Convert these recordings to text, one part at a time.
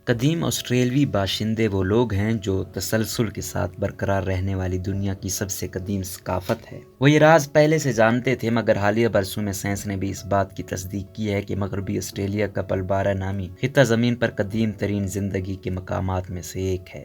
قدیم آسٹریلوی باشندے وہ لوگ ہیں جو تسلسل کے ساتھ برقرار رہنے والی دنیا کی سب سے قدیم ثقافت ہے۔ وہ یہ راز پہلے سے جانتے تھے، مگر حالیہ برسوں میں سائنس نے بھی اس بات کی تصدیق کی ہے کہ مغربی آسٹریلیا کا پلبارا نامی خطہ زمین پر قدیم ترین زندگی کے مقامات میں سے ایک ہے۔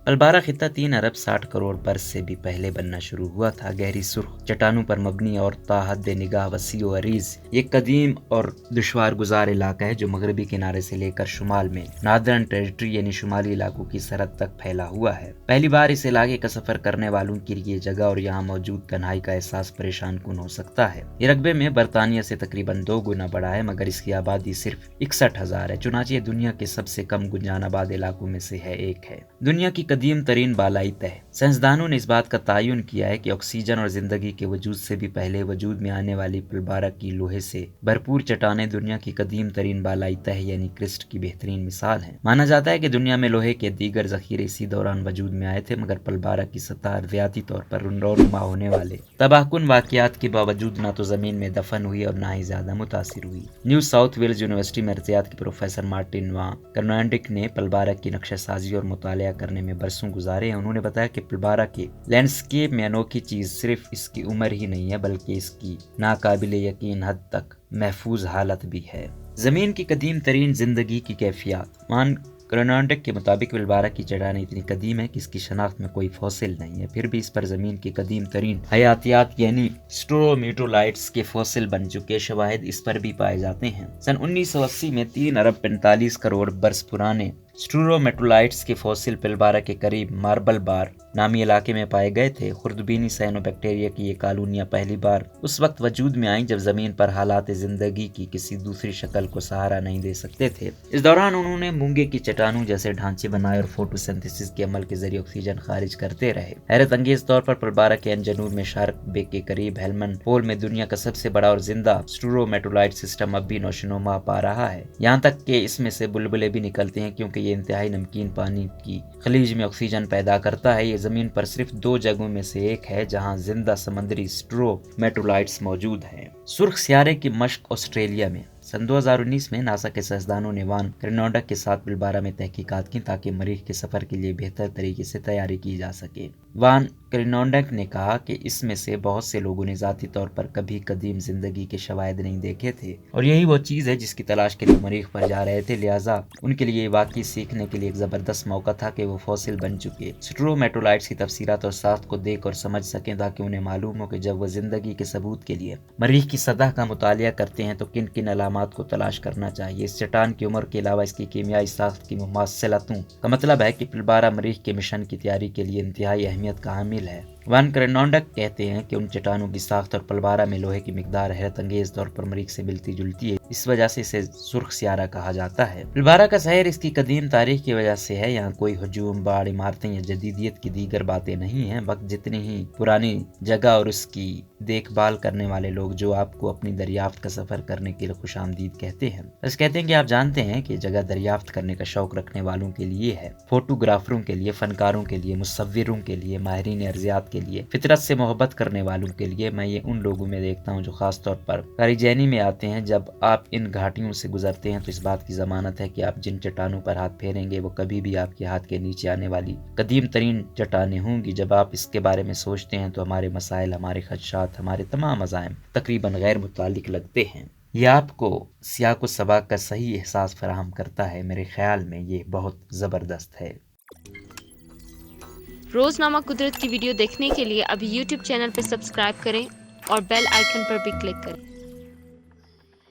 پلبارا خطہ 3 ارب 60 کروڑ برس سے بھی پہلے بننا شروع ہوا تھا۔ گہری سرخ چٹانوں پر مبنی اور تا حد نگاہ وسیع و عریض یہ قدیم اور دشوار گزار علاقہ ہے جو مغربی کنارے سے لے کر شمال میں ناردرن ٹیریٹری یعنی شمالی علاقوں کی سرحد تک پھیلا ہوا ہے۔ پہلی بار اس علاقے کا سفر کرنے والوں کے لیے جگہ اور یہاں موجود تنہائی کا احساس پریشان کن ہو سکتا ہے۔ یہ رقبے میں برطانیہ سے تقریباً 2 گنا بڑا ہے، مگر اس کی آبادی صرف 61,000 ہے، چنانچہ یہ دنیا کے سب سے کم گنجان آباد علاقوں میں سے ایک ہے۔ دنیا کی قدیم ترین بالائی تہہ۔ سائنسدانوں نے اس بات کا تعین کیا ہے کہ آکسیجن اور زندگی کے وجود سے بھی پہلے وجود میں آنے والی پلبارا کی لوہے سے بھرپور چٹانیں دنیا کی قدیم ترین بالائی تہہ یعنی کرسٹ کی بہترین مثال ہیں۔ مانا جاتا ہے کہ دنیا میں لوہے کے دیگر ذخیرے اسی دوران وجود میں آئے تھے، مگر پلبارا کی سطح ارضیاتی طور پر رونما ہونے والے تباہ کن واقعات کے باوجود نہ تو زمین میں دفن ہوئی اور نہ ہی زیادہ متاثر ہوئی۔ نیو ساؤتھ ویلز یونیورسٹی میں ارضیات کے پروفیسر مارٹن وان کرنانڈک نے پلبارا کی نقشہ سازی اور مطالعہ کرنے میں برسوں گزارے ہیں۔ انہوں نے بتایا کہ پلبارا کے لینڈسکیپ میں انوکھی چیز صرف اس کی عمر ہی نہیں ہے، بلکہ اس کی ناقابل یقین حد تک محفوظ حالت بھی ہے۔ زمین کی قدیم ترین زندگی کی کیفیات۔ وان کرنانڈک کے مطابق پلبارا کی چٹانیں اتنی قدیم ہے کہ اس کی شناخت میں کوئی فوسل نہیں ہے، پھر بھی اس پر زمین کی قدیم ترین حیاتیات یعنی سٹرومیٹولائٹس کے فوسل بن چکے شواہد اس پر بھی پائے جاتے ہیں۔ سن 1980 میں 3 ارب 45 کروڑ برس پرانے سٹرومیٹولائٹس کے فوسل پلبارا کے قریب ماربل بار نامی علاقے میں پائے گئے تھے۔ خردبینی سائنو بیکٹیریا کی یہ کالونیاں پہلی بار اس وقت وجود میں آئیں جب زمین پر حالات زندگی کی کسی دوسری شکل کو سہارا نہیں دے سکتے تھے۔ اس دوران انہوں نے مونگے کی چٹانوں جیسے ڈھانچے بنائے اور فوٹوسنتھسس کے عمل کے ذریعے آکسیجن خارج کرتے رہے۔ حیرت انگیز طور پر پلبارا کے جنوب میں شارک بے کے قریب ہیلمن پول میں دنیا کا سب سے بڑا اور زندہ سٹرومیٹولائٹ سسٹم اب بھی نشوونما پا رہا ہے، یہاں تک کہ اس میں سے بلبلے بھی نکلتے ہیں کیونکہ یہ انتہائی نمکین پانی کی خلیج میں آکسیجن پیدا کرتا ہے۔ یہ زمین پر صرف 2 جگہوں میں سے ایک ہے جہاں زندہ سمندری سٹرومیٹولائٹس موجود ہیں۔ سرخ سیارے کی مشق آسٹریلیا میں۔ سن 2019 میں ناسا کے سائنسدانوں نے وان کرنانڈک کے ساتھ پلبارا میں تحقیقات کی تاکہ مریخ کے سفر کے لیے بہتر طریقے سے تیاری کی جا سکے۔ وان کرنانڈک نے کہا کہ اس میں سے بہت سے لوگوں نے ذاتی طور پر کبھی قدیم زندگی کے شواہد نہیں دیکھے تھے، اور یہی وہ چیز ہے جس کی تلاش کے لیے مریخ پر جا رہے تھے، لہٰذا ان کے لیے واقعی سیکھنے کے لیے ایک زبردست موقع تھا کہ وہ فوسل بن چکے سٹرومیٹولائٹس کی تفصیلات اور ساخت کو دیکھ اور سمجھ سکیں تاکہ انہیں معلوم ہو کہ جب وہ زندگی کے ثبوت کے لیے مریخ کی سطح کا مطالعہ کرتے ہیں تو کن کن علامات کو تلاش کرنا چاہیے۔ اس چٹان کی عمر کے علاوہ اس کی کیمیائی ساخت کی مماثلتوں کا مطلب ہے کہ پلبارا مریخ کے مشن کی تیاری کے لیے انتہائی اہمیت کا حامل ہے۔ وان کرنانڈک کہتے ہیں کہ ان چٹانوں کی ساخت اور پلبارا میں لوہے کی مقدار حیرت انگیز طور پر مریخ سے ملتی جلتی ہے، اس وجہ سے اسے سرخ سیارہ کہا جاتا ہے۔ پلبارا کا شہر اس کی قدیم تاریخ کی وجہ سے ہے، یہاں کوئی ہجوم، باڑ، عمارتیں یا جدیدیت کی دیگر باتیں نہیں ہیں، وقت جتنی ہی پرانی جگہ اور اس کی دیکھ بھال کرنے والے لوگ جو آپ کو اپنی دریافت کا سفر کرنے کے لیے خوش آمدید کہتے ہیں۔ بس کہتے ہیں کہ آپ جانتے ہیں کہ جگہ دریافت کرنے کا شوق رکھنے والوں کے لیے ہے، فوٹوگرافروں کے لیے، فنکاروں کے لیے، مصوروں کے لیے، ماہرین ارضیات کے لیے، فطرت سے محبت کرنے والوں کے لیے۔ میں یہ ان لوگوں میں دیکھتا ہوں جو خاص طور پر کاریجینی میں آتے ہیں۔ جب آپ ان گھاٹیوں سے گزرتے ہیں تو اس بات کی ضمانت ہے کہ آپ جن چٹانوں پر ہاتھ پھیریں گے وہ کبھی بھی آپ کے ہاتھ کے نیچے آنے والی قدیم ترین چٹانیں ہوں گی۔ جب آپ اس کے بارے میں سوچتے ہیں تو ہمارے مسائل، ہمارے خدشات، ہمارے تمام عزائم تقریباً غیر متعلق لگتے ہیں۔ یہ آپ کو سیاق و سباق کا صحیح احساس فراہم کرتا ہے۔ میرے خیال میں یہ بہت زبردست ہے۔ روزنامہ قدرت کی ویڈیو دیکھنے کے لیے ابھی یوٹیوب چینل پر سبسکرائب کریں اور بیل آئیکن پر بھی کلک کریں۔